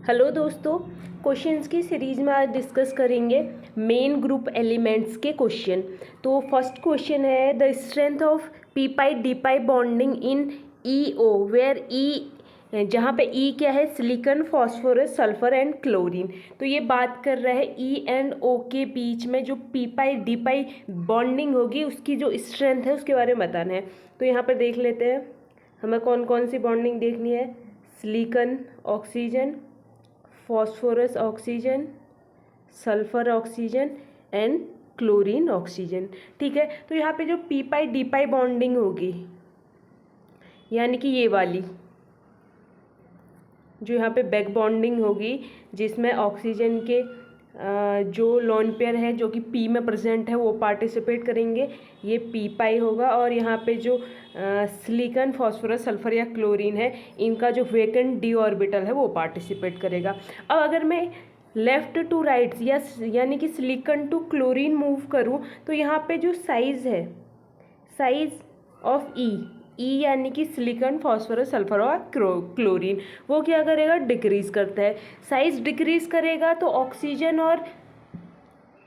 Hello दोस्तों, questions की series में आज डिस्कस करेंगे मेन ग्रुप एलिमेंट्स के क्वेश्चन। तो फर्स्ट क्वेश्चन है the strength of p pi d pi bonding in E O where E, जहाँ पे ई क्या है, silicon, phosphorus, sulphur and chlorine. तो ये बात कर रहा है ई एंड ओ के बीच में जो P pi d pi bonding होगी उसकी जो स्ट्रेंथ है उसके बारे में बताना है। तो यहाँ पर देख लेते हैं हमें कौन कौन सी बॉन्डिंग देखनी है। Silicon oxygen, phosphorus oxygen, sulphur oxygen and chlorine oxygen. ठीक है, तो यहाँ पे जो P pi d pi bonding होगी यानी कि ये वाली जो यहाँ पे बैक बॉन्डिंग होगी जिसमें ऑक्सीजन के जो लोन पेयर है जो कि पी में प्रेजेंट है वो पार्टिसिपेट करेंगे, ये पी पाई होगा। और यहाँ पे जो सिलिकॉन, फॉस्फोरस, सल्फर या क्लोरीन है इनका जो वेकेंट डी ऑर्बिटल है वो पार्टिसिपेट करेगा। अब अगर मैं लेफ़्ट टू राइट यानी कि सिलिकॉन टू क्लोरीन मूव करूँ तो यहाँ पे जो साइज़ है, साइज़ ऑफ ई यानी कि सिलिकॉन, फॉस्फोरस, सल्फर और क्लोरीन, वो क्या करेगा, डिक्रीज़ करता है। साइज़ डिक्रीज़ करेगा तो ऑक्सीजन और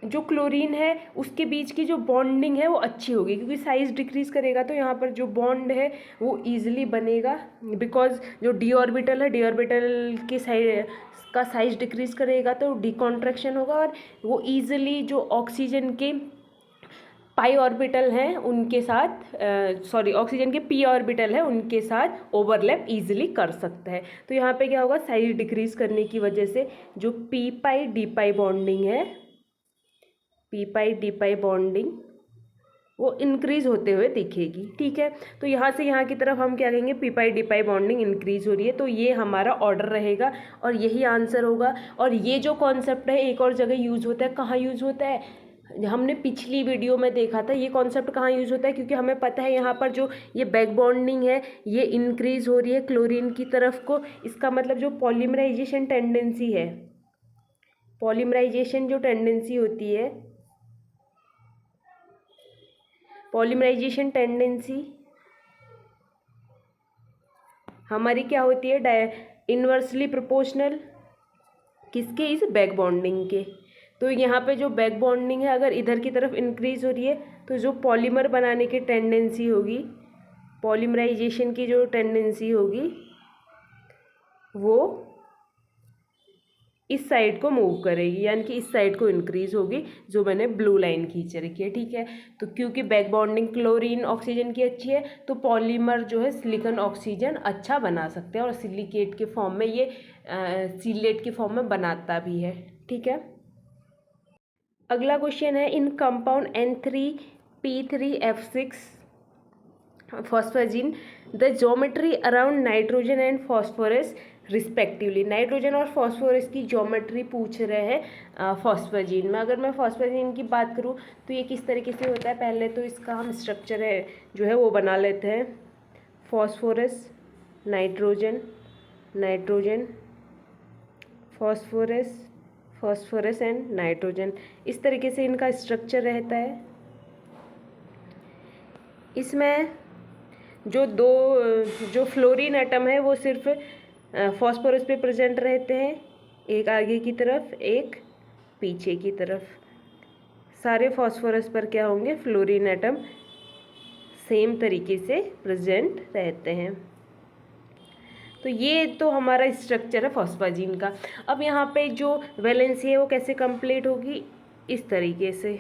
जो क्लोरीन है उसके बीच की जो बॉन्डिंग है वो अच्छी होगी, क्योंकि साइज़ डिक्रीज़ करेगा तो यहाँ पर जो बॉन्ड है वो ईजिली बनेगा। बिकॉज जो डी ऑर्बिटल है, डी ऑर्बिटल के साइड का साइज़ डिक्रीज़ करेगा तो डिकॉन्ट्रैक्शन होगा और वो ईजिली जो ऑक्सीजन के पाई ऑर्बिटल हैं उनके साथ ऑक्सीजन के पी ऑर्बिटल है उनके साथ ओवरलैप इजीली कर सकता है। तो यहाँ पे क्या होगा, साइज डिक्रीज करने की वजह से जो P pi d pi bonding है, P pi d pi bonding वो इंक्रीज होते हुए दिखेगी। ठीक है, तो यहाँ से यहाँ की तरफ हम क्या कहेंगे, P pi d pi bonding increase हो रही है, तो ये हमारा ऑर्डर रहेगा और यही आंसर होगा। और ये जो कॉन्सेप्ट है एक और जगह यूज़ होता है, कहाँ यूज़ होता है, हमने पिछली वीडियो में देखा था ये कॉन्सेप्ट कहाँ यूज़ होता है, क्योंकि हमें पता है यहाँ पर जो ये बैक बॉन्डिंग है ये इंक्रीज हो रही है क्लोरीन की तरफ को। इसका मतलब जो पॉलीमराइजेशन टेंडेंसी है, पॉलीमराइजेशन जो टेंडेंसी होती है, पॉलीमराइजेशन टेंडेंसी हमारी क्या होती है, इन्वर्सली प्रोपोर्शनल किसके, इस बैक बॉन्डिंग के। तो यहाँ पे जो बैक बॉन्डिंग है अगर इधर की तरफ इंक्रीज हो रही है तो जो पॉलीमर बनाने की टेंडेंसी होगी, पॉलीमराइजेशन की जो टेंडेंसी होगी वो इस साइड को मूव करेगी, यानी कि इस साइड को इंक्रीज होगी, जो मैंने ब्लू लाइन खींच रखी है। ठीक है, तो क्योंकि बैक बॉन्डिंग क्लोरीन ऑक्सीजन की अच्छी है तो पॉलीमर जो है सिलिकॉन ऑक्सीजन अच्छा बना सकते हैं और सिलिकेट के फॉर्म में ये सिलेट के फॉर्म में बनाता भी है। ठीक है, अगला क्वेश्चन है in compound N3P3F6 phosphazene the geometry around nitrogen and phosphorus respectively. Nitrogen और फॉस्फोरस की ज्योमेट्री पूछ रहे हैं फॉस्फेजिन में। अगर मैं फॉस्फेजिन की बात करूँ तो ये किस तरीके से होता है, पहले तो इसका हम स्ट्रक्चर है जो है वो बना लेते हैं। Phosphorus, nitrogen, nitrogen, phosphorus, phosphorus and nitrogen, इस तरीके से इनका स्ट्रक्चर रहता है। इसमें जो फ्लोरीन एटम है वो सिर्फ फॉस्फोरस पे प्रेजेंट रहते हैं, एक आगे की तरफ एक पीछे की तरफ। सारे फॉस्फोरस पर क्या होंगे, फ्लोरीन एटम सेम तरीके से प्रेजेंट रहते हैं। तो ये तो हमारा स्ट्रक्चर है फॉस्फेजिन का। अब यहाँ पे जो वैलेंसी है वो कैसे कंप्लीट होगी, इस तरीके से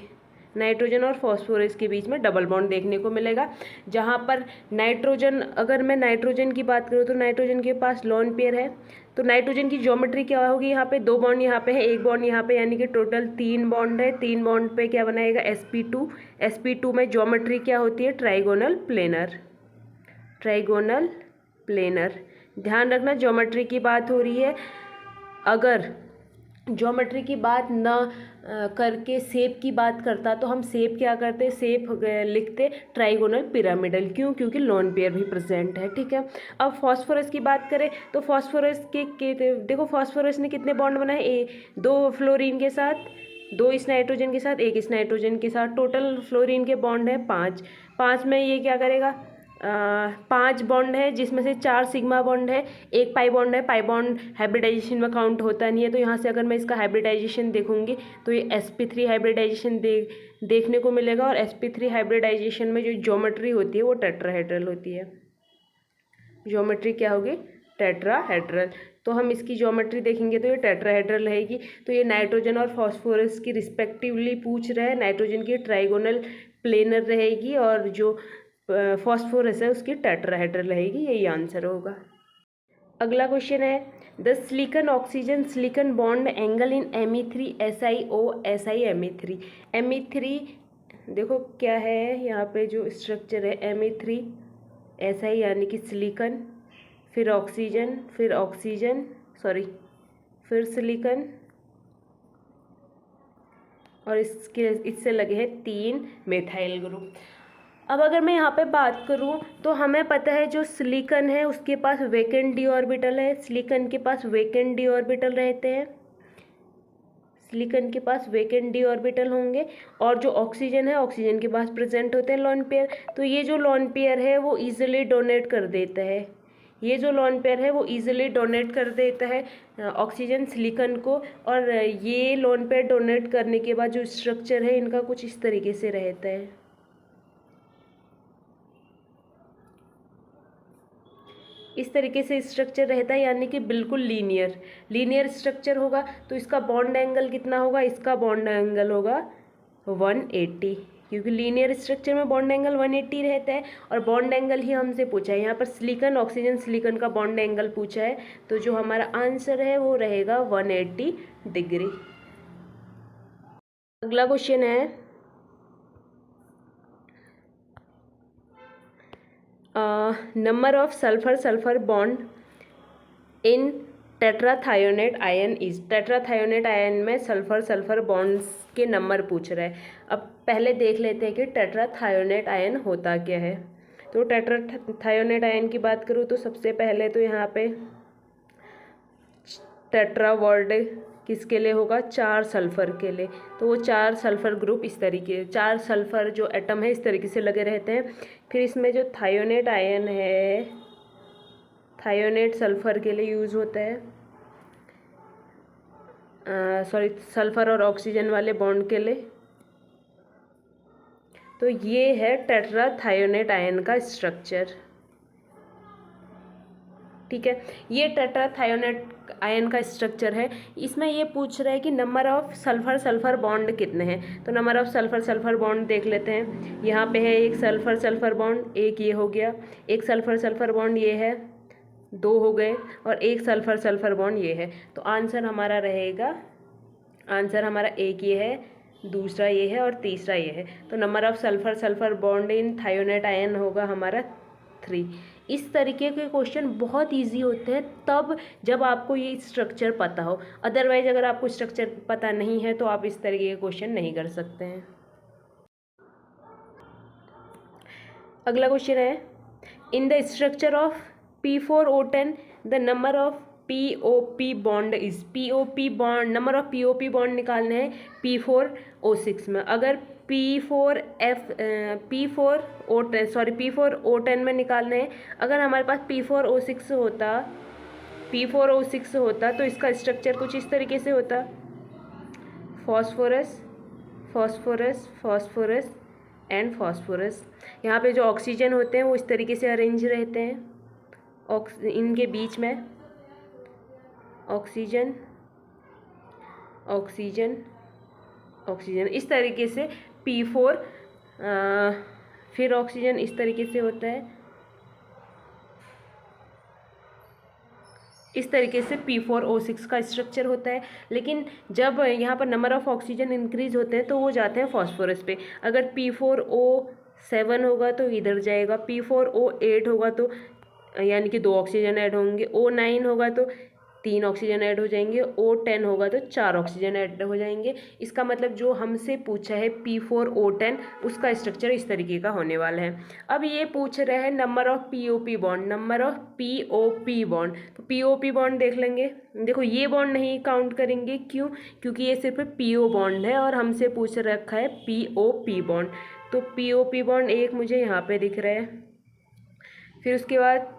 नाइट्रोजन और फॉस्फोरस के बीच में डबल बॉन्ड देखने को मिलेगा, जहाँ पर नाइट्रोजन, अगर मैं नाइट्रोजन की बात करूँ तो नाइट्रोजन के पास लोन पेयर है, तो नाइट्रोजन की ज्योमेट्री क्या होगी, यहाँ पे 2 बॉन्ड यहाँ पे है, 1 बॉन्ड यहाँ पे, यानी कि टोटल 3 बॉन्ड है। 3 बॉन्ड पे क्या बनाएगा, sp2। sp2 में ज्योमेट्री क्या होती है, ट्राइगोनल प्लेनर, ट्राइगोनल प्लेनर। ध्यान रखना ज्योमेट्री की बात हो रही है, अगर ज्योमेट्री की बात ना करके शेप की बात करता तो हम शेप क्या करते, शेप लिखते ट्राइगोनल पिरामिडल। क्यों, क्योंकि लोन पेयर भी प्रेजेंट है। ठीक है, अब फॉस्फोरस की बात करें तो फॉस्फोरस के देखो फॉस्फोरस ने कितने बॉन्ड बनाए, 2 फ्लोरीन के साथ, 2 इस नाइट्रोजन के साथ, 1 इस नाइट्रोजन के साथ, टोटल फ्लोरीन के बॉन्ड है 5। 5 में ये क्या करेगा, 5 बॉन्ड है जिसमें से 4 सिग्मा बॉन्ड है, एक पाई बॉन्ड है। पाई बॉन्ड हाइब्रिडाइजेशन में काउंट होता नहीं है, तो यहाँ से अगर मैं इसका हाइब्रिडाइजेशन देखूंगी तो ये sp3 हाइब्रिडाइजेशन देखने को मिलेगा। और sp3 हाइब्रिडाइजेशन में जो ज्योमेट्री होती है वो टेट्राहेड्रल होती है। ज्योमेट्री क्या होगी? टेट्राहेड्रल। तो हम इसकी ज्योमेट्री देखेंगे तो ये टेट्राहेड्रल रहेगी। तो ये नाइट्रोजन और फॉस्फोरस की रिस्पेक्टिवली पूछ रहे हैं। नाइट्रोजन की ट्राइगोनल प्लेनर रहेगी और जो फॉस्फोरस है उसकी टेट्राहेड्रल रहेगी। यही आंसर होगा। अगला क्वेश्चन है the silicon oxygen silicon bond angle in Me3 SiO Si Me3। Me3 देखो क्या है, यहाँ पे जो स्ट्रक्चर है Me3 Si यानी कि सिलिकॉन, फिर ऑक्सीजन, फिर सिलिकॉन और इससे लगे हैं 3 मेथाइल ग्रुप। अब अगर मैं यहाँ पे बात करूँ तो हमें पता है जो सिलिकॉन है उसके पास वेकेंट डी ऑर्बिटल है। सिलिकॉन के पास वेकेंट डी ऑर्बिटल रहते हैं, सिलिकॉन के पास वेकेंट डी ऑर्बिटल होंगे। और जो ऑक्सीजन है ऑक्सीजन के पास प्रेजेंट होते हैं लोन पेयर। तो ये जो लोन पेयर है वो इजीली डोनेट कर देता है, ये जो लोन पेयर है वो इजीली डोनेट कर देता है ऑक्सीजन सिलिकॉन को। और ये लोन पेयर डोनेट करने के बाद जो स्ट्रक्चर है इनका कुछ इस तरीके से रहता है। इस तरीके से स्ट्रक्चर रहता है, यानी कि बिल्कुल लीनियर स्ट्रक्चर होगा। तो इसका बॉन्ड एंगल कितना होगा? इसका बॉन्ड एंगल होगा 180, क्योंकि लीनियर स्ट्रक्चर में बॉन्ड एंगल 180 रहता है। और बॉन्ड एंगल ही हमसे पूछा है, यहाँ पर सिलिकॉन ऑक्सीजन सिलिकॉन का बॉन्ड एंगल पूछा है। तो जो हमारा आंसर है वो रहेगा 180 डिग्री। अगला क्वेश्चन है number of sulphur bond in tetrathionate ion is. Tetrathionate ion में सल्फर बॉन्ड्स के नंबर पूछ रहा है। अब पहले देख लेते हैं कि टेट्राथायोनेट आयन होता क्या है। तो टेट्राथायोनेट आयन की बात करूँ तो सबसे पहले तो यहाँ पे टेट्रा वर्ड किसके लिए होगा? 4 सल्फर के लिए। तो वो 4 सल्फर ग्रुप इस तरीके, 4 सल्फर जो एटम है इस तरीके से लगे रहते हैं। फिर इसमें जो थायोनेट आयन है, थायोनेट सल्फर के लिए यूज़ होता है, सल्फर और ऑक्सीजन वाले बॉन्ड के लिए। तो ये है टेट्राथायोनेट आयन का स्ट्रक्चर। ठीक है, ये टेट्राथायोनेट आयन का स्ट्रक्चर है। इसमें ये पूछ रहा है कि नंबर ऑफ सल्फर बॉन्ड कितने हैं। तो नंबर ऑफ सल्फर बॉन्ड देख लेते हैं। यहाँ पे है एक सल्फर बॉन्ड, एक ये हो गया, एक सल्फर बॉन्ड ये है, 2 हो गए, और एक सल्फर बॉन्ड ये है। तो आंसर हमारा रहेगा, आंसर हमारा एक ये है, दूसरा ये है और तीसरा ये है। तो number of sulphur bond in thionate ion होगा हमारा 3। इस तरीके के क्वेश्चन बहुत इजी होते हैं तब जब आपको ये स्ट्रक्चर पता हो। अदरवाइज अगर आपको स्ट्रक्चर पता नहीं है तो आप इस तरीके के क्वेश्चन नहीं कर सकते हैं। अगला क्वेश्चन है in the structure of P4O10 the number of POP bond is. POP bond, number of POP bond निकालने हैं P4O6 में। अगर P4O10 में निकालने हैं। अगर हमारे पास P4O6 होता तो इसका स्ट्रक्चर कुछ इस तरीके से होता, फॉस्फोरस एंड फॉस्फोरस। यहाँ पे जो ऑक्सीजन होते हैं वो इस तरीके से अरेंज रहते हैं, इनके बीच में ऑक्सीजन इस तरीके से P4, फिर ऑक्सीजन इस तरीके से होता है, इस तरीके से P4O6 का स्ट्रक्चर होता है। लेकिन जब यहाँ पर नंबर ऑफ ऑक्सीजन इंक्रीज होते हैं तो वो जाते हैं फॉस्फोरस पे। अगर P4O7 होगा तो इधर जाएगा, P4O8 होगा तो यानी कि 2 ऑक्सीजन ऐड होंगे, O9 होगा तो 3 ऑक्सीजन ऐड हो जाएंगे, O10 होगा तो 4 ऑक्सीजन ऐड हो जाएंगे। इसका मतलब जो हमसे पूछा है P4O10 उसका स्ट्रक्चर इस तरीके का होने वाला है। अब ये पूछ रहे हैं number of POP bond, number of POP bond. तो POP बॉन्ड देख लेंगे। देखो ये बॉन्ड नहीं काउंट करेंगे, क्यों? क्योंकि ये सिर्फ PO बॉन्ड है और हमसे पूछ रखा है POP बॉन्ड। तो POP बॉन्ड एक मुझे यहाँ पे दिख रहा है, फिर उसके बाद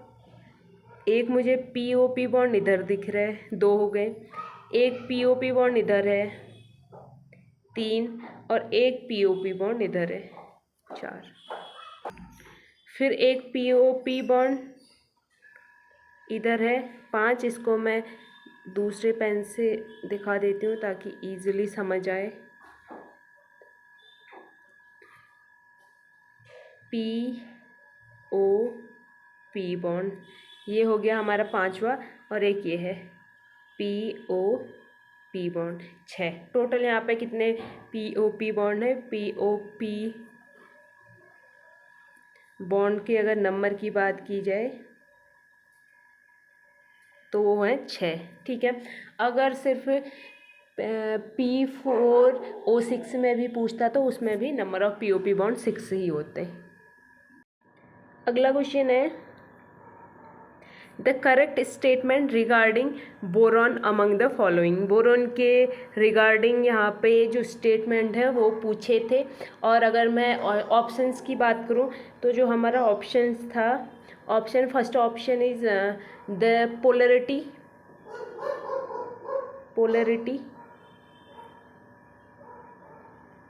एक मुझे POP बॉन्ड इधर दिख रहा है, 2 हो गए। एक POP बॉन्ड इधर है, 3, और एक POP बॉन्ड इधर है, 4। फिर एक POP बॉन्ड इधर है, 5। इसको मैं दूसरे पेन से दिखा देती हूँ ताकि इजीली समझ आए। POP बॉन्ड, ये हो गया हमारा 5वां, और एक ये है POP बॉन्ड, 6। टोटल यहाँ पे कितने POP बॉन्ड है? POP बॉन्ड के अगर नंबर की बात की जाए तो वो है 6, ठीक है। अगर सिर्फ P4O6 में भी पूछता तो उसमें भी नंबर ऑफ POP बॉन्ड 6 ही होते। अगला क्वेश्चन है the correct statement regarding boron among the following. Boron के रिगार्डिंग यहाँ पे जो स्टेटमेंट है वो पूछे थे। और अगर मैं ऑप्शंस की बात करूँ तो जो हमारा ऑप्शंस था, फर्स्ट ऑप्शन इज द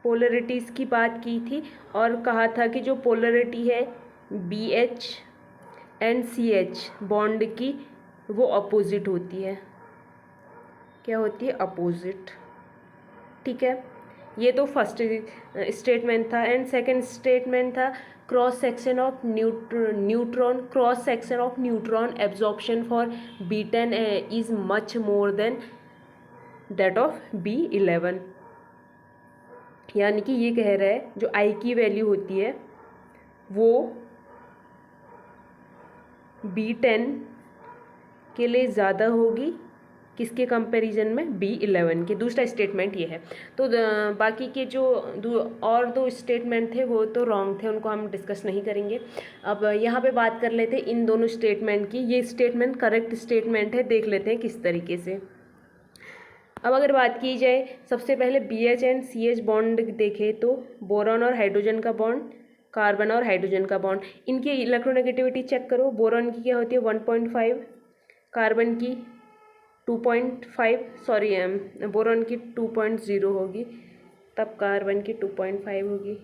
पोलरिटीज़ की बात की थी और कहा था कि जो पोलरिटी है BH एंड CH बॉन्ड की, वो अपोजिट होती है। क्या होती है? अपोजिट, ठीक है। ये तो फर्स्ट स्टेटमेंट था। एंड सेकंड स्टेटमेंट था cross section of neutron absorption for B10 is much more than that of B11। यानी कि ये कह रहा है जो I की वैल्यू होती है वो B10 के लिए ज़्यादा होगी, किसके कंपैरिजन में? B11 के। दूसरा स्टेटमेंट ये है। तो बाकी के जो और 2 स्टेटमेंट थे वो तो रॉन्ग थे, उनको हम डिस्कस नहीं करेंगे। अब यहाँ पे बात कर लेते हैं इन दोनों स्टेटमेंट की। ये स्टेटमेंट करेक्ट स्टेटमेंट है, देख लेते हैं किस तरीके से। अब अगर बात की जाए सबसे पहले BH एंड CH बॉन्ड देखें तो बोरॉन और हाइड्रोजन का बॉन्ड, कार्बन और हाइड्रोजन का बॉन्ड, इनकी इलेक्ट्रोनेगेटिविटी चेक करो। बोरॉन की क्या होती है? 1.5, कार्बन की 2.5, सॉरी बोरॉन की 2.0 होगी, तब कार्बन की 2.5 होगी,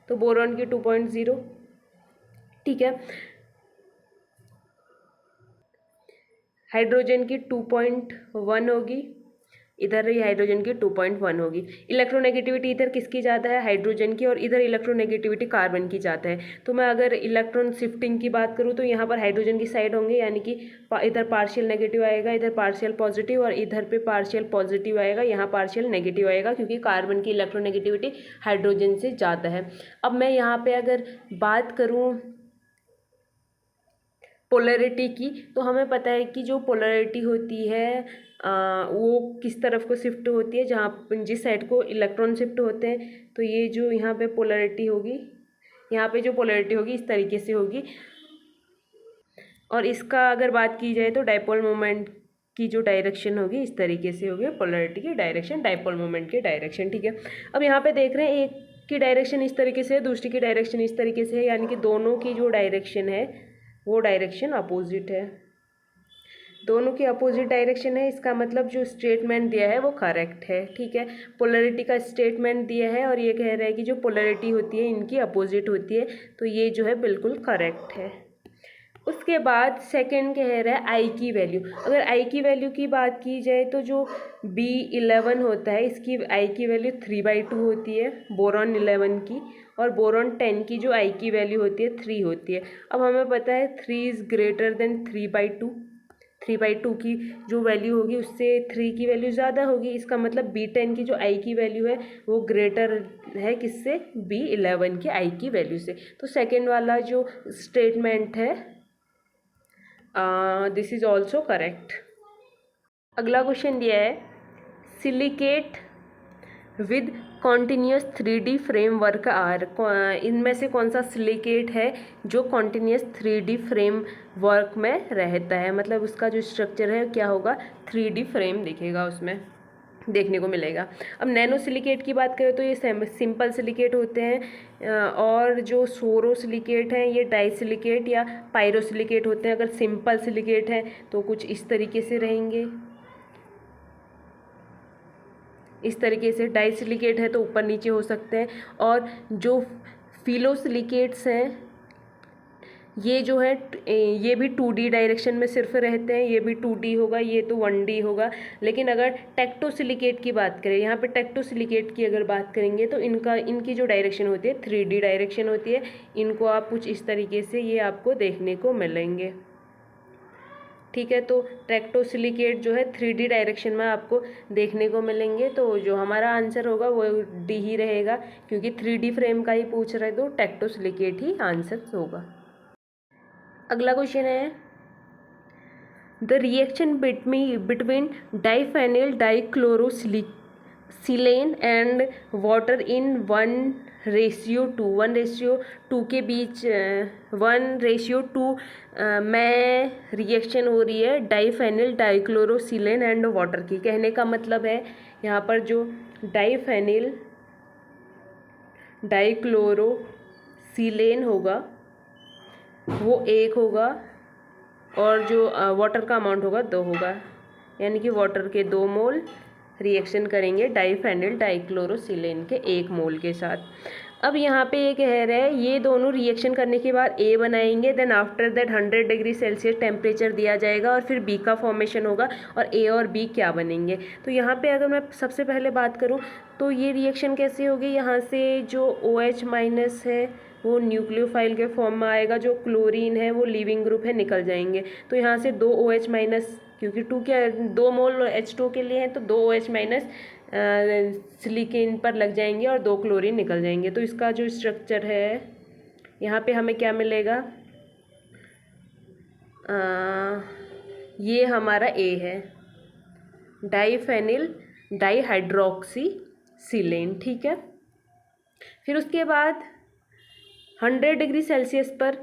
तो बोरॉन की 2.0, ठीक है। हाइड्रोजन की 2.1 होगी, इधर ही हाइड्रोजन की 2.1 होगी। इलेक्ट्रोनेगेटिविटी इधर किसकी ज़्यादा है? हाइड्रोजन की, और इधर इलेक्ट्रोनेगेटिविटी कार्बन की ज़्यादा है। तो मैं अगर इलेक्ट्रॉन शिफ्टिंग की बात करूँ तो यहाँ पर हाइड्रोजन की साइड होंगे, यानी कि इधर पार्शियल नेगेटिव आएगा, इधर पार्शियल पॉजिटिव, और इधर पे पार्शियल पॉजिटिव आएगा, यहाँ पार्शियल नेगेटिव आएगा, क्योंकि कार्बन की इलेक्ट्रोनेगेटिविटी हाइड्रोजन से ज़्यादा है। अब मैं यहाँ पर अगर बात करूँ पोलैरिटी की, तो हमें पता है कि जो पोलैरिटी होती है वो किस तरफ को शिफ्ट होती है, जहाँ जिस साइड को इलेक्ट्रॉन शिफ्ट होते हैं। तो ये जो यहाँ पे पोलैरिटी होगी, यहाँ पे जो पोलैरिटी होगी इस तरीके से होगी। और इसका अगर बात की जाए तो डाइपोल मोमेंट की जो डायरेक्शन होगी इस तरीके से होगी, पोलैरिटी की डायरेक्शन डाइपोल मोमेंट की डायरेक्शन, ठीक है। अब यहाँ पे देख रहे हैं एक की डायरेक्शन इस तरीके से है, दूसरी की डायरेक्शन इस तरीके से है, यानी कि दोनों की जो डायरेक्शन है वो डायरेक्शन अपोजिट है, दोनों की अपोजिट डायरेक्शन है। इसका मतलब जो स्टेटमेंट दिया है वो करेक्ट है, ठीक है। पोलैरिटी का स्टेटमेंट दिया है और ये कह रहा है कि जो पोलैरिटी होती है इनकी अपोजिट होती है, तो ये जो है बिल्कुल करेक्ट है। उसके बाद सेकंड कह रहा है आई की वैल्यू। अगर आई की वैल्यू की बात की जाए तो जो B11 होता है इसकी आई की वैल्यू 3/2 होती है बोरॉन 11 की, और बोरॉन 10 की जो आई की वैल्यू होती है 3 होती है। अब हमें पता है 3 इज़ ग्रेटर देन 3/2, 3/2 की जो वैल्यू होगी उससे 3 की वैल्यू ज़्यादा होगी। इसका मतलब B10 की जो आई की वैल्यू है वो ग्रेटर है किससे? B11 की आई की वैल्यू से। तो सेकेंड वाला जो स्टेटमेंट है दिस इज़ ऑल्सो करेक्ट। अगला क्वेश्चन दिया है silicate with continuous 3D framework are. इनमें से कौन सा सिलिकेट है जो कॉन्टीन्यूस 3D फ्रेमवर्क में रहता है? मतलब उसका जो स्ट्रक्चर है क्या होगा? 3D फ्रेम दिखेगा उसमें। देखने को मिलेगा। अब नैनो सिलिकेट की बात करें तो ये सिंपल सिलिकेट होते हैं, और जो सोरो सिलिकेट हैं ये डाई सिलिकेट या पायरो सिलिकेट होते हैं। अगर सिंपल सिलिकेट हैं तो कुछ इस तरीके से रहेंगे, इस तरीके से। डाई सिलिकेट है तो ऊपर नीचे हो सकते हैं। और जो फिलो सिलिकेट्स हैं ये जो है ये भी 2D डायरेक्शन में सिर्फ रहते हैं, ये भी 2D होगा, ये तो 1D होगा। लेकिन अगर टेक्टोसिलिकेट की बात करें, यहाँ पे टेक्टोसिलिकेट की अगर बात करेंगे तो इनकी जो डायरेक्शन होती है 3D डायरेक्शन होती है। इनको आप कुछ इस तरीके से ये आपको देखने को मिलेंगे, ठीक है। तो टेक्टोसिलिकेट जो है 3D डायरेक्शन में आपको देखने को मिलेंगे। तो जो हमारा आंसर होगा वो D ही रहेगा, क्योंकि 3D फ्रेम का ही पूछ रहे तो टेक्टोसिलिकेट ही आंसर होगा। अगला क्वेश्चन है the reaction between diphenyl dichlorosilane and water in 1:2 1:2 के बीच 1:2 में रिएक्शन हो रही है डाइफेनिल डाइक्लोरोसिलेन एंड वाटर की। कहने का मतलब है यहाँ पर जो डाइफेनिल डाइक्लोरोसिलेन होगा वो 1 होगा, और जो वाटर का अमाउंट होगा 2 होगा, यानी कि वाटर के 2 मोल रिएक्शन करेंगे डाइफेनिल डाइक्लोरोसिलेन के 1 मोल के साथ। अब यहाँ पे ये कह रहा है ये दोनों रिएक्शन करने के बाद A बनाएंगे, then after that 100 degree Celsius temperature दिया जाएगा और फिर B का फॉर्मेशन होगा, और A और B क्या बनेंगे। तो यहाँ पे अगर मैं सबसे पहले बात करूँ तो ये रिएक्शन कैसे होगी, यहाँ से जो OH माइनस है वो न्यूक्लियोफाइल के फॉर्म में आएगा, जो क्लोरीन है वो लीविंग ग्रुप है, निकल जाएंगे। तो यहाँ से 2 OH माइनस, क्योंकि 2 मोल H2 के लिए हैं तो 2 OH माइनस सिलिकेन पर लग जाएंगे और 2 क्लोरीन निकल जाएंगे। तो इसका जो स्ट्रक्चर है यहाँ पे हमें क्या मिलेगा, ये हमारा A है, डाइफेनिल डाइहाइड्रोक्सीसिलेन, ठीक है। फिर उसके बाद 100 डिग्री सेल्सियस पर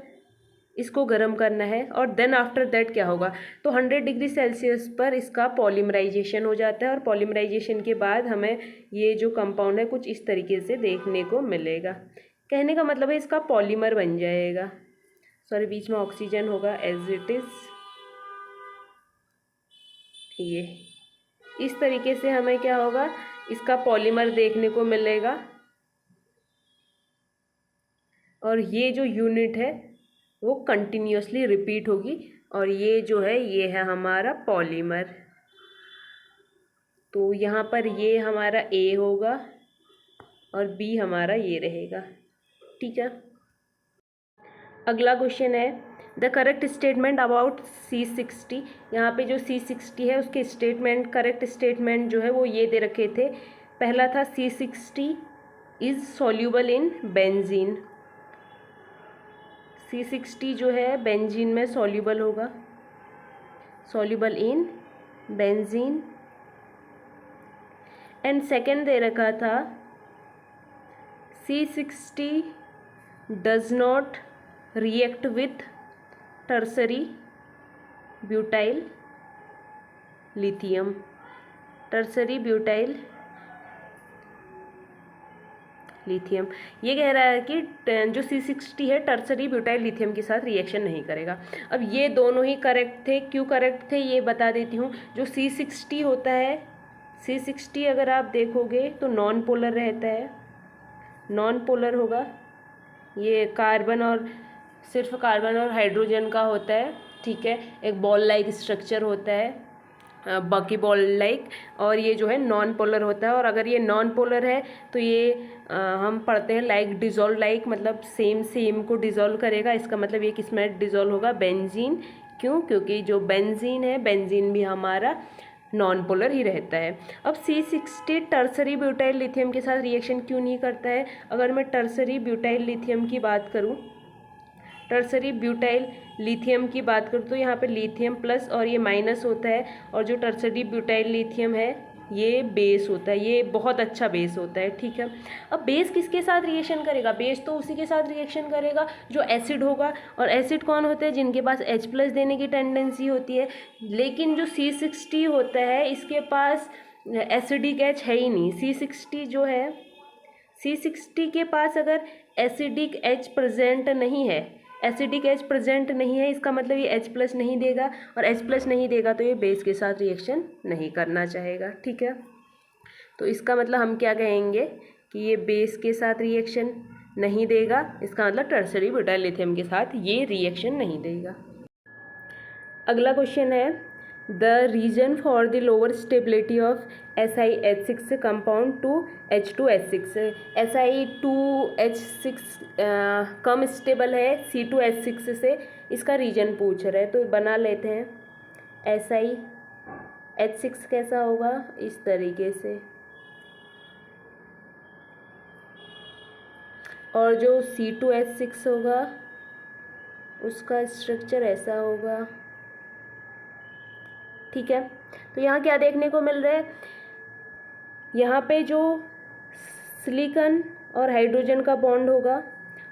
इसको गर्म करना है, और देन आफ्टर दैट क्या होगा, तो 100 डिग्री सेल्सियस पर इसका पॉलीमराइजेशन हो जाता है, और पॉलीमराइजेशन के बाद हमें ये जो कंपाउंड है कुछ इस तरीके से देखने को मिलेगा। कहने का मतलब है इसका पॉलीमर बन जाएगा, सॉरी बीच में ऑक्सीजन होगा एज इट इज़, ये इस तरीके से हमें क्या होगा, इसका पॉलीमर देखने को मिलेगा। और ये जो यूनिट है वो कंटिन्यूसली रिपीट होगी, और ये जो है ये है हमारा पॉलीमर। तो यहाँ पर ये हमारा A होगा और B हमारा ये रहेगा, ठीक है। अगला क्वेश्चन है the correct statement about C60। यहाँ पे जो C60 है उसके स्टेटमेंट, करेक्ट स्टेटमेंट जो है वो ये दे रखे थे। पहला था C60 is soluble in benzene. C60 जो है बेंजीन में सॉल्यूबल होगा, soluble in benzene. And second दे रखा था C60 does not react with tertiary butyl lithium, tertiary butyl lithium. ये कह रहा है कि जो C60 है टर्सरी ब्यूटाइल लिथियम के साथ रिएक्शन नहीं करेगा। अब ये दोनों ही करेक्ट थे, क्यों करेक्ट थे ये बता देती हूँ। जो C60 होता है, C60 अगर आप देखोगे तो नॉन पोलर रहता है, नॉन पोलर होगा, ये कार्बन और सिर्फ कार्बन और हाइड्रोजन का होता है, ठीक है। एक बॉल लाइक स्ट्रक्चर होता है, बाकी बॉल लाइक, और ये जो है नॉन पोलर होता है। और अगर ये नॉन पोलर है तो ये हम पढ़ते हैं लाइक डिज़ोल्व, लाइक मतलब सेम को डिज़ोल्व करेगा। इसका मतलब ये किस में डिज़ोल्व होगा, बेंजीन। क्यों, क्योंकि जो बेंजीन है, बेंजीन भी हमारा नॉन पोलर ही रहता है। अब C60 टर्सरी ब्यूटाइल लिथियम के साथ रिएक्शन क्यों नहीं करता है। अगर मैं टर्सरी ब्यूटाइल लिथियम की बात करूँ, टर्सरी ब्यूटाइल लिथियम की बात करूँ तो यहाँ पे लिथियम प्लस और ये माइनस होता है, और जो टर्सरी ब्यूटाइल लिथियम है ये बेस होता है, ये बहुत अच्छा बेस होता है, ठीक है। अब बेस किसके साथ रिएक्शन करेगा, बेस तो उसी के साथ रिएक्शन करेगा जो एसिड होगा, और एसिड कौन होते हैं, जिनके पास H+ देने की टेंडेंसी होती है। लेकिन जो C60 होता है इसके पास एसिडिक एच है ही नहीं। C60 जो है, C60 के पास अगर एसिडिक एच प्रेजेंट नहीं है, एसिडिक एच प्रेजेंट नहीं है, इसका मतलब ये H+ नहीं देगा, और H+ नहीं देगा तो ये बेस के साथ रिएक्शन नहीं करना चाहेगा। ठीक है, तो इसका मतलब हम क्या कहेंगे कि ये बेस के साथ रिएक्शन नहीं देगा, इसका मतलब टर्सरी ब्यूटाइल लिथियम के साथ ये रिएक्शन नहीं देगा। अगला क्वेश्चन है, the reason for the lower stability of SiH6 compound to H2H6। Si2H6 कम स्टेबल है C2H6 से, इसका रीजन पूछ रहे हैं, तो बना लेते हैं। SiH6 कैसा होगा, इस तरीके से, और जो C2H6 होगा उसका स्ट्रक्चर ऐसा होगा। ठीक है, तो यहाँ क्या देखने को मिल रहा है, यहाँ पे जो सिलिकॉन और हाइड्रोजन का बॉन्ड होगा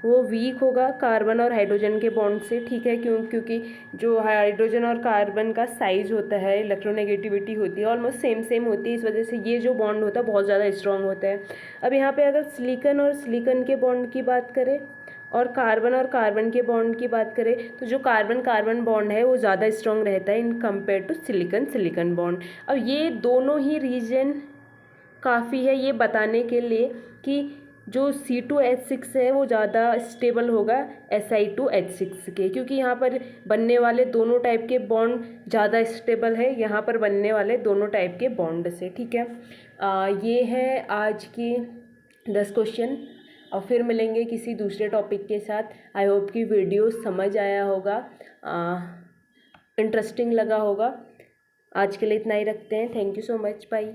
वो वीक होगा कार्बन और हाइड्रोजन के बॉन्ड से। ठीक है, क्योंकि जो हाइड्रोजन और कार्बन का साइज होता है, इलेक्ट्रोनेगेटिविटी होती है, ऑलमोस्ट सेम होती है, इस वजह से ये जो बॉन्ड होता है बहुत ज़्यादा स्ट्रॉन्ग होता है। अब यहाँ पे अगर सिलिकॉन और सिलिकॉन के बॉन्ड की बात करें और कार्बन के बॉन्ड की बात करें, तो जो कार्बन कार्बन बॉन्ड है वो ज़्यादा स्ट्रॉन्ग रहता है in compare to silicon silicon bond. अब ये दोनों ही रीजन काफ़ी है ये बताने के लिए कि जो C2H6 है वो ज़्यादा स्टेबल होगा Si2H6 के, क्योंकि यहाँ पर बनने वाले दोनों टाइप के बॉन्ड ज़्यादा स्टेबल है यहाँ पर बनने वाले दोनों टाइप के बॉन्ड से। ठीक है, ये है आज की 10 क्वेश्चन, और फिर मिलेंगे किसी दूसरे टॉपिक के साथ। आई होप कि वीडियो समझ आया होगा, इंटरेस्टिंग लगा होगा। आज के लिए इतना ही रखते हैं। Thank you so much, bye.